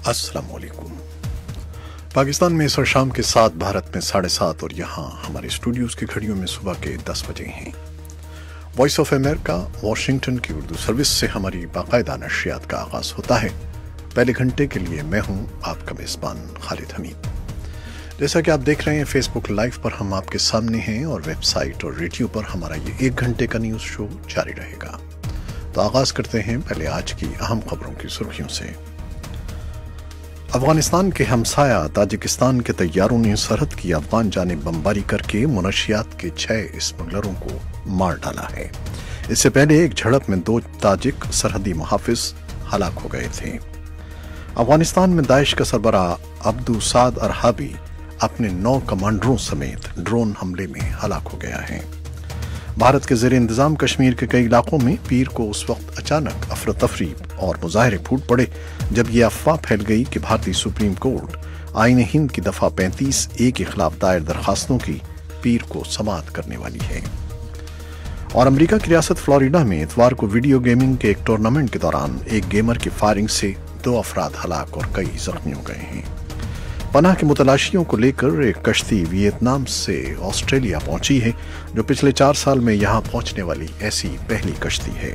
अस्सलाम वालेकुम। पाकिस्तान में इस वक्त शाम के 7, भारत में 7:30 और यहाँ हमारे स्टूडियोज़ की घड़ियों में सुबह के 10 बजे हैं। वॉइस ऑफ अमेरिका वाशिंगटन की उर्दू सर्विस से हमारी बाकायदा नशियात का आगाज़ होता है। पहले घंटे के लिए मैं हूँ आपका मेज़बान खालिद हमीद। जैसा कि आप देख रहे हैं, फेसबुक लाइव पर हम आपके सामने हैं और वेबसाइट और रेडियो पर हमारा ये 1 घंटे का न्यूज़ शो जारी रहेगा। तो आगाज़ करते हैं पहले आज की अहम खबरों की सुर्खियों से। अफगानिस्तान के हमसाया ताजिकिस्तान के तैयारों ने सरहद की अफगान जानिब बमबारी करके मुनशियात के 6 स्मगलरों को मार डाला है। इससे पहले एक झड़प में 2 ताजिक सरहदी मुहाफिज हलाक हो गए थे। अफगानिस्तान में दाइश का सरबराह अब्दू साद अरहाबी अपने 9 कमांडरों समेत ड्रोन हमले में हलाक हो गया है। भारत के ज़ेर इंतज़ाम कश्मीर के कई इलाकों में पीर को उस वक्त अचानक अफरा तफरी और मुजाहरे फूट पड़े जब ये अफवाह फैल गई कि भारतीय सुप्रीम कोर्ट आईन हिंद की दफ़ा 35A के खिलाफ दायर दरखास्तों की पीर को समाअत करने वाली है। और अमेरिका की रियासत फ्लोरिडा में इतवार को वीडियो गेमिंग के एक टूर्नामेंट के दौरान एक गेमर की फायरिंग से 2 अफराद हलाक और कई जख्मी हो गए हैं। पनाह के मुतलाशियों को लेकर एक कश्ती वियतनाम से ऑस्ट्रेलिया पहुंची है, जो पिछले 4 साल में यहां पहुंचने वाली ऐसी पहली कश्ती है।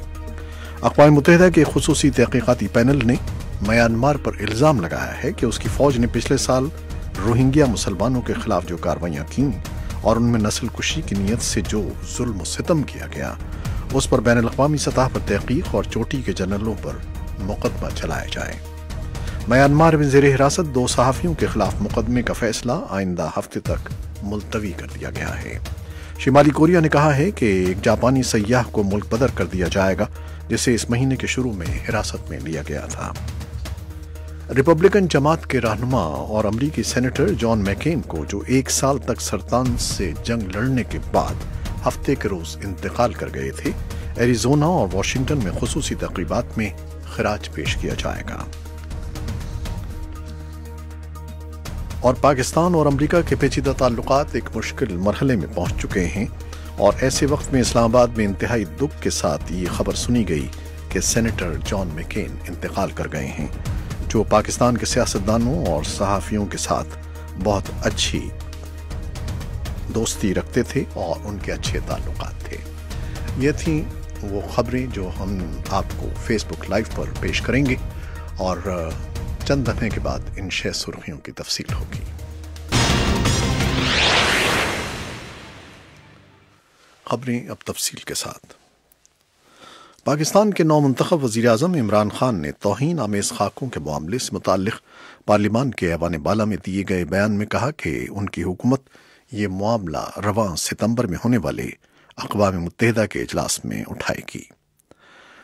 अक़वाम मुत्तहिदा के खुसूसी तहक़ीक़ाती पैनल ने म्यांमार पर इल्ज़ाम लगाया है कि उसकी फ़ौज ने पिछले साल रोहिंग्या मुसलमानों के खिलाफ जो कार्रवाइयाँ कीं और उनमें नस्ल कुशी की नीयत से जो जुल्म सितम किया गया, उस पर बैनुल-अक़वामी सतह पर तहक़ीक़ और चोटी के जनरलों पर मुक़दमा चलाया जाए। म्यांमार में ज़ेर हिरासत 2 सहाफ़ियों के खिलाफ मुकदमे का फैसला आइंदा हफ्ते तक मुलतवी कर दिया गया है। शिमाली कोरिया ने कहा है कि एक जापानी सय्याह को मुल्क बदर कर दिया जाएगा, जिसे इस महीने के शुरू में हिरासत में लिया गया था। रिपब्लिकन जमात के रहनुमा और अमरीकी सेनेटर जॉन मैकेन को, जो 1 साल तक सरतान से जंग लड़ने के बाद हफ्ते के रोज इंतकाल कर गए थे, एरिजोना और वाशिंगटन में खुसूसी तक़रीबात में खिराज पेश किया जाएगा। और पाकिस्तान और अमेरिका के पेचीदा ताल्लुकात एक मुश्किल मरहले में पहुंच चुके हैं और ऐसे वक्त में इस्लामाबाद में इंतहाई दुख के साथ ये खबर सुनी गई कि सेनेटर जॉन मैकेन इंतकाल कर गए हैं, जो पाकिस्तान के सियासतदानों और सहाफ़ियों के साथ बहुत अच्छी दोस्ती रखते थे और उनके अच्छे ताल्लुकात थे। ये थी वो खबरें जो हम आपको फेसबुक लाइव पर पेश करेंगे और चंद दफ़े के बाद इन 6 सुर्खियों की तफसील होगी। खबरें अब तफसील के साथ। पाकिस्तान के नौमुंतखब वज़ीर-ए-आज़म इमरान खान ने तौहीन आमेज़ खाकों के मामले से मुताल्लिक़ पार्लिमान के ऐवान बाला में दिए गए बयान में कहा कि उनकी हुकूमत ये मामला रवां सितंबर में होने वाले अक़वाम मुत्तहिदा के इजलास में उठाएगी।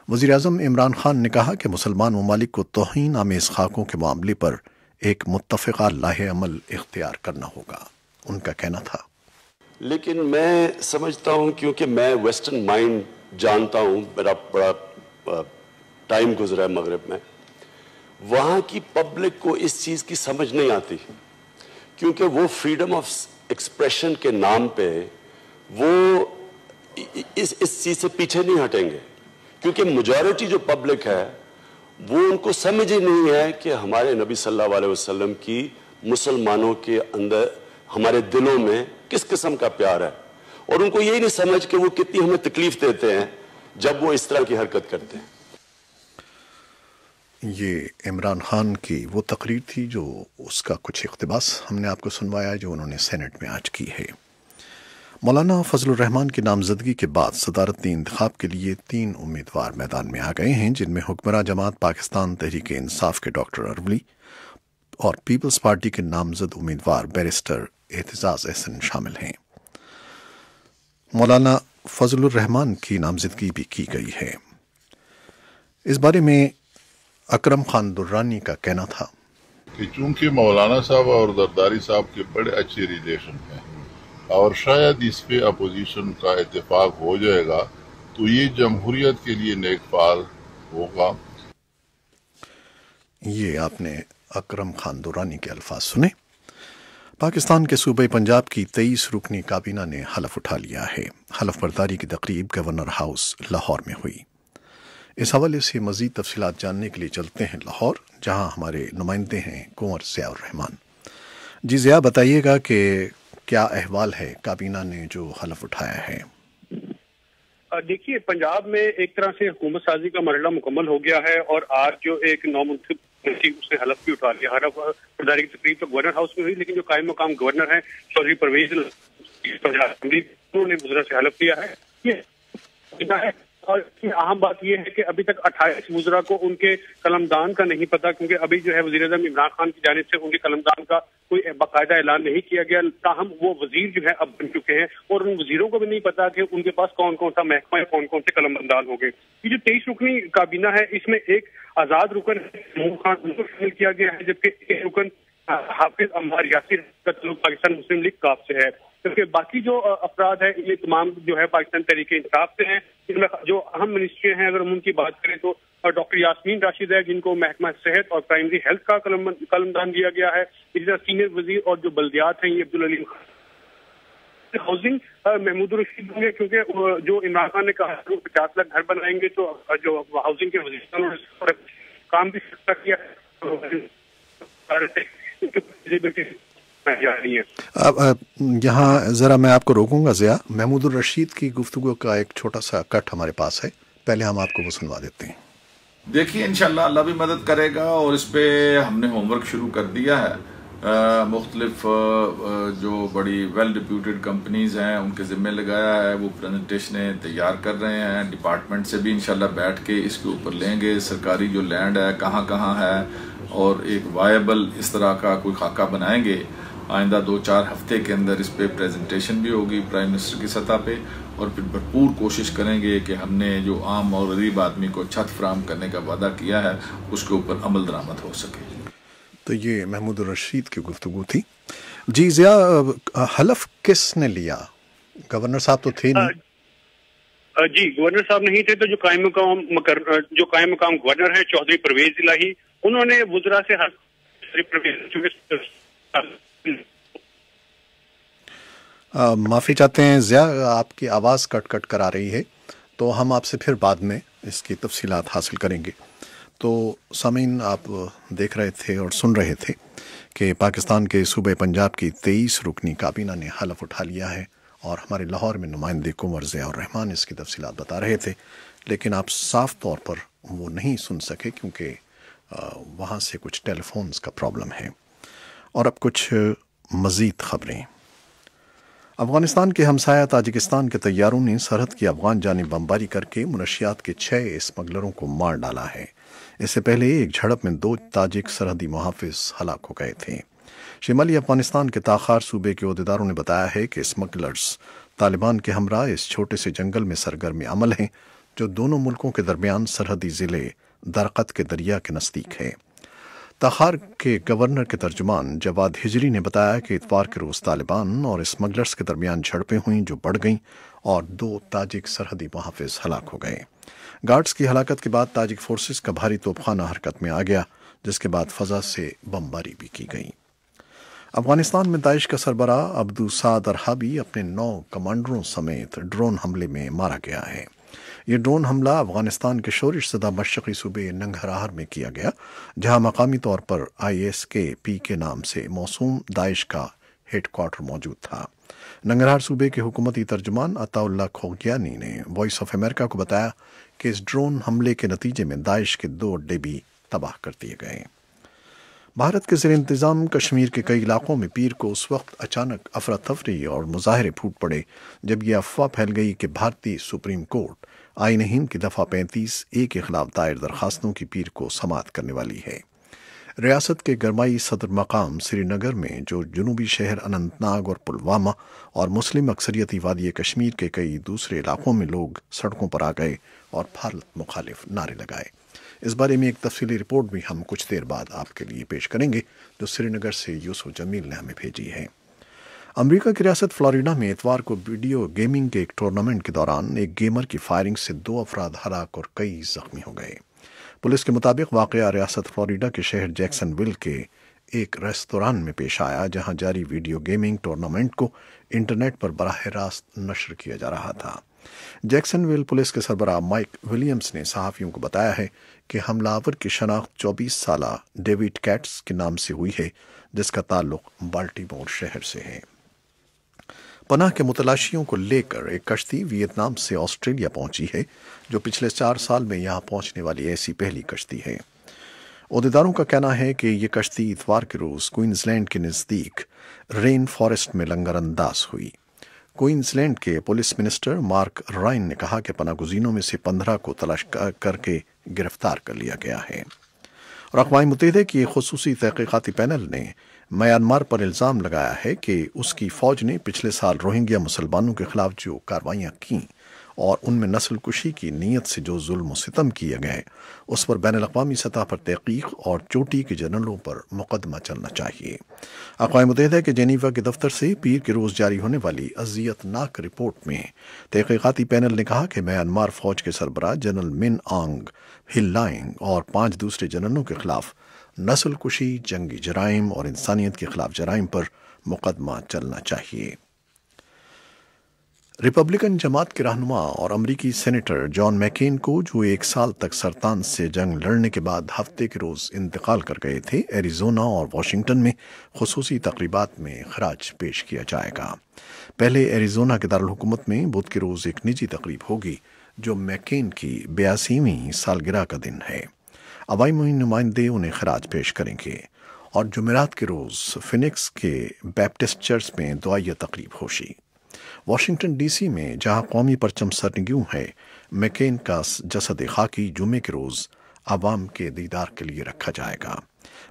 वज़ीर-ए-आज़म इमरान खान ने कहा कि मुसलमान ममालिक को तौहीन आमेज़ खाकों के मामले पर एक मुत्तफ़िक़ा लाहे अमल इख्तियार करना होगा। उनका कहना था, लेकिन मैं समझता हूँ, क्योंकि मैं वेस्टर्न माइंड जानता हूँ, मेरा बड़ा टाइम गुजरा है मगरिब में, वहाँ की पब्लिक को इस चीज़ की समझ नहीं आती, क्योंकि वो फ्रीडम ऑफ एक्सप्रेशन के नाम पे वो इस चीज़ से पीछे नहीं हटेंगे, क्योंकि मेजॉरिटी जो पब्लिक है वो उनको समझ ही नहीं है कि हमारे नबी सल्लल्लाहु अलैहि वसल्लम की मुसलमानों के अंदर, हमारे दिलों में किस किस्म का प्यार है, और उनको यही नहीं समझ कि वो कितनी हमें तकलीफ देते हैं जब वो इस तरह की हरकत करते हैं। ये इमरान खान की वो तकरीर थी जो उसका कुछ इक़्तिबास हमने आपको सुनवाया जो उन्होंने सेनेट में आज की है। मौलाना फजलुर रहमान की नामजदगी के बाद सदारती इंतखाब के लिए 3 उम्मीदवार मैदान में आ गए हैं, जिनमें हुक्मरान जमात पाकिस्तान तहरीक इंसाफ के डॉक्टर अरवली और पीपल्स पार्टी के नामजद उम्मीदवार बैरिस्टर एतजाज़ अहसन शामिल हैं। मौलाना फजलुर रहमान की नामजदगी भी की गई है। इस बारे में अकरम खान दुर्रानी का कहना था कि चूंकि मौलाना साहब और जरदारी साहब के बड़े अच्छे रिलेशन हैं और शायद इस पे अपोजिशन का इत्तेफाक हो जाएगा, तो ये जमहूरियत के लिए नेक फाल होगा। ये आपने अकरम खान दुरानी के अल्फाज सुने। पाकिस्तान के सूबे पंजाब की 23 रुकनी काबीना ने हलफ उठा लिया है। हलफ बर्दारी की तकरीब गवर्नर हाउस लाहौर में हुई। اس حوالے سے مزید تفصیلات جاننے کے لیے چلتے ہیں لاہور، جہاں ہمارے نمائندے ہیں کنور ضیاء الرحمان۔ جی ضیاء، بتائیے گا کہ کیا احوال ہے، کابینہ نے جو حلف اٹھایا ہے؟ دیکھیے، پنجاب میں ایک طرح سے حکومت سازی کا مرحلہ مکمل ہو گیا ہے، اور آج جو ایک نامنتخب اس نے حلف بھی اٹھا لیا۔ حلف برداری کی تقریب تو گورنر ہاؤس میں ہوئی، لیکن جو قائم مقام گورنر ہیں چودھری پرویز انہوں نے وزراء سے حلف لیا ہے۔ یہ اور اہم بات یہ ہے کہ ابھی تک 28 وزراء کو ان کے قلمدان کا نہیں پتا، کیونکہ ابھی جو ہے وزیر اعظم عمران خان کی جانب سے ان کے قلمدان کا کوئی باقاعدہ اعلان نہیں کیا گیا، تاہم وہ وزیر جو ہے اب بن چکے ہیں، اور ان وزیروں کو بھی نہیں پتا کہ ان کے پاس کون کون سا محکمہ ہے، کون کون سے قلمدان ہو گئے۔ یہ جو 23 رکنی کابینہ ہے، اس میں ایک آزاد رکن خان کو شامل کیا گیا ہے، جبکہ ایک رکن حافظ عمار یاسر کا تعلق پاکستان مسلم لیگ کاف سے ہے، کیونکہ باقی جو افراد ہیں یہ تمام جو ہے پاکستان تحریک انصاف سے ہیں۔ ان میں جو اہم منسٹری ہیں، اگر ہم ان کی بات کریں تو ڈاکٹر یاسمین راشد ہے، جن کو محکمہ صحت اور پرائمری ہیلتھ کا قلمدان دیا گیا ہے۔ اسی طرح سینئر وزیر اور جو بلدیات ہیں، یہ عبدالعلیم ہاؤسنگ محمود الرشید ہوں گے، کیونکہ جو عمران خان نے کہا 50 لاکھ گھر بنائیں گے، تو جو ہاؤسنگ کے وزیر کام بھی کیا اب یہاں ذرا میں آپ کو روکوں گا ضیاء، محمود الرشید کی گفتگو کا ایک چھوٹا سا کٹ ہمارے پاس ہے، پہلے ہم آپ کو وہ سنوا دیتے ہیں۔ دیکھیے، انشاءاللہ اللہ بھی مدد کرے گا، اور اس پہ ہم نے ہوم ورک شروع کر دیا ہے۔ مختلف جو بڑی ویل ریپیوٹیڈ کمپنیز ہیں ان کے ذمہ لگایا ہے، وہ پریزنٹیشنیں تیار کر رہے ہیں۔ ڈپارٹمنٹ سے بھی انشاءاللہ بیٹھ کے اس کے اوپر لیں گے، سرکاری جو لینڈ ہے کہاں کہاں ہے، اور ایک وائبل اس طرح کا کوئی خاکہ بنائیں گے۔ آئندہ 2-4 ہفتے کے اندر اس پہ پریزنٹیشن بھی ہوگی پرائم منسٹر کی سطح پہ، اور پھر بھرپور کوشش کریں گے کہ ہم نے جو عام اور غریب آدمی کو چھت فراہم کرنے کا وعدہ کیا ہے اس کے اوپر عمل درآمد ہو سکے۔ تو یہ محمود الرشید کی گفتگو تھی۔ جی ضیاء، حلف کس نے لیا؟ گورنر صاحب تو تھے نہیں؟ جی، گورنر صاحب نہیں تھے، تو جو قائم مقام گورنر ہیں چودھری پرویز الہی، انہوں نے وزراء سے معافی چاہتے ہیں ضیاء، آپ کی آواز کٹ کٹ کر آ رہی ہے، تو ہم آپ سے پھر بعد میں اس کی تفصیلات حاصل کریں گے۔ تو سامعین، آپ دیکھ رہے تھے اور سن رہے تھے کہ پاکستان کے صوبے پنجاب کی 23 رکنی کابینہ نے حلف اٹھا لیا ہے، اور ہمارے لاہور میں نمائندے کنور ضیاء الرحمان اس کی تفصیلات بتا رہے تھے، لیکن آپ صاف طور پر وہ نہیں سن سکے کیونکہ وہاں سے کچھ ٹیلی فونز کا پرابلم ہے۔ اور اب کچھ مزید خبریں۔ افغانستان کے ہمسایہ تاجکستان کے طیاروں نے سرحد کی افغان جانب بمباری کر کے منشیات کے 6 اسمگلروں کو مار ڈالا ہے۔ اس سے پہلے ایک جھڑپ میں 2 تاجک سرحدی محافظ ہلاک ہو گئے تھے۔ شمالی افغانستان کے تاخار صوبے کے عہدیداروں نے بتایا ہے کہ اسمگلرز طالبان کے ہمراہ اس چھوٹے سے جنگل میں سرگرم عمل ہیں جو دونوں ملکوں کے درمیان سرحدی ضلع درقت کے دریا کے نزدیک ہے۔ تاخار کے گورنر کے ترجمان جواد ہجری نے بتایا کہ اتوار کے روز طالبان اور اسمگلرز کے درمیان جھڑپیں ہوئیں جو بڑھ گئیں، اور 2 تاجک سرحدی محافظ ہلاک ہو گئے۔ گارڈز کی ہلاکت کے بعد تاجک فورسز کا بھاری توپخانہ حرکت میں آ گیا، جس کے بعد فضا سے بمباری بھی کی گئی۔ افغانستان میں داعش کا سربراہ عبدو سعد ارہابی اپنے 9 کمانڈروں سمیت ڈرون حملے میں مارا گیا ہے۔ یہ ڈرون حملہ افغانستان کے شورش زدہ مشرقی صوبے ننگرہار میں کیا گیا، جہاں مقامی طور پر ISKP کے نام سے موسوم داعش کا ہیڈ کوارٹر موجود تھا۔ ننگرہار صوبے کے حکومتی ترجمان عطا اللہ کھوگیانی نے وائس آف امریکہ کو بتایا کہ اس ڈرون حملے کے نتیجے میں داعش کے 2 اڈے بھی تباہ کر دیے گئے۔ بھارت کے زیر انتظام کشمیر کے کئی علاقوں میں پیر کو اس وقت اچانک افراتفری اور مظاہرے پھوٹ پڑے جب یہ افواہ پھیل گئی کہ بھارتی سپریم کورٹ آئین ہند کی دفعہ 35A کے خلاف دائر درخواستوں کی پیر کو سماعت کرنے والی ہے۔ ریاست کے گرمائی صدر مقام سری نگر میں جو جنوبی شہر اننت ناگ اور پلوامہ اور مسلم اکثریتی وادی کشمیر کے کئی دوسرے علاقوں میں لوگ سڑکوں پر آ گئے اور بھارت مخالف نعرے لگائے۔ اس بارے میں ایک تفصیلی رپورٹ بھی ہم کچھ دیر بعد آپ کے لیے پیش کریں گے، جو سری نگر سے یوسف جمیل نے ہمیں بھیجی ہے۔ امریکہ کی ریاست فلوریڈا میں اتوار کو ویڈیو گیمنگ کے ایک ٹورنامنٹ کے دوران ایک گیمر کی فائرنگ سے 2 افراد ہلاک اور کئی زخمی ہو گئے۔ پولیس کے مطابق واقعہ ریاست فلوریڈا کے شہر جیکسن ویل کے ایک ریستوران میں پیش آیا، جہاں جاری ویڈیو گیمنگ ٹورنامنٹ کو انٹرنیٹ پر براہ راست نشر کیا جا رہا تھا۔ जैक्सनविल पुलिस के सरबराह माइक विलियम्स ने सहाफियों को बताया है कि हमलावर की शनाख्त 24 साल डेविड कैट्स के नाम से हुई है, जिसका ताल्लुक बाल्टीमोर शहर से है। पनाह के मुतलाशियों को लेकर एक कश्ती वियतनाम से ऑस्ट्रेलिया पहुंची है, जो पिछले 4 साल में यहां पहुंचने वाली ऐसी पहली कश्ती है। ओहदेदारों का कहना है कि ये कश्ती इतवार के रोज क्वींसलैंड के नज़दीक रेन फॉरेस्ट में लंगरअंदाज हुई। क्वींसलैंड के पुलिस मिनिस्टर मार्क राइन ने कहा कि पनाहगुज़ीनों में से 15 को तलाश करके गिरफ्तार कर लिया गया है। और अक़वाम मुत्तहिदा की खुसूसी तहक़ीक़ाती पैनल ने म्यांमार पर इल्ज़ाम लगाया है कि उसकी फ़ौज ने पिछले साल रोहिंग्या मुसलमानों के खिलाफ जो कार्रवाइयाँ की और उनमें नस्ल कुशी की नीयत से जो जुल्म सितम किए गए, उस पर बैनुल-अक़वामी सतह पर तहक़ीक़ और चोटी के जनरलों पर मुक़दमा चलना चाहिए। अक़वाम मुत्तहिदा के जेनीवा के दफ्तर से पीर के रोज़ जारी होने वाली अज़ियतनाक रिपोर्ट में तहक़ीक़ाती पैनल ने कहा कि म्यांमार फ़ौज के सरबराह जनरल मिन आंग हिल्लाइंग और 5 दूसरे जनरलों के खिलाफ नस्ल कुशी, जंगी जराइम और इंसानियत के खिलाफ जराइम पर मुक़दमा चलना चाहिए। रिपब्लिकन जमात के रहनुमा और अमरीकी सेनेटर जॉन मैकेन को, जो 1 साल तक सरतान से जंग लड़ने के बाद हफ्ते के रोज़ इंतकाल कर गए थे, एरिज़ोना और वाशिंगटन में खुसूसी तक़रीबात में खराज पेश किया जाएगा। पहले एरिज़ोना के दारुल हुकूमत में बुध के रोज़ एक निजी तकरीब होगी, जो मैकेन की 82वीं सालगिरह का दिन है। अवामी नुमाइंदे उन्हें खराज पेश करेंगे और जुमेरात के रोज़ फिनिक्स के बैप्टिस्ट चर्च में दुआया तकरीब होगी। वाशिंगटन डीसी में, जहां कौमी परचम सरनगू है, मैकेन का जसद खाकी जुमे के रोज़ आवाम के दीदार के लिए रखा जाएगा।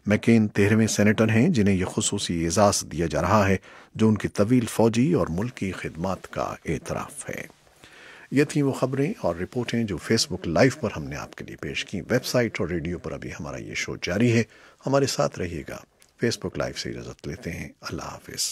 मैकेन 13वें सेनेटर हैं जिन्हें यह खुसूसी एजाज़ दिया जा रहा है, जो उनकी तवील फ़ौजी और मुल्की खिदमात का एतराफ़ है। ये थी वो खबरें और रिपोर्टें जो फेसबुक लाइव पर हमने आपके लिए पेश की। वेबसाइट और रेडियो पर अभी हमारा ये शो जारी है। हमारे साथ रहिएगा। फेसबुक लाइव से इजाज़त लेते हैं। अल्लाह हाफ़िज़।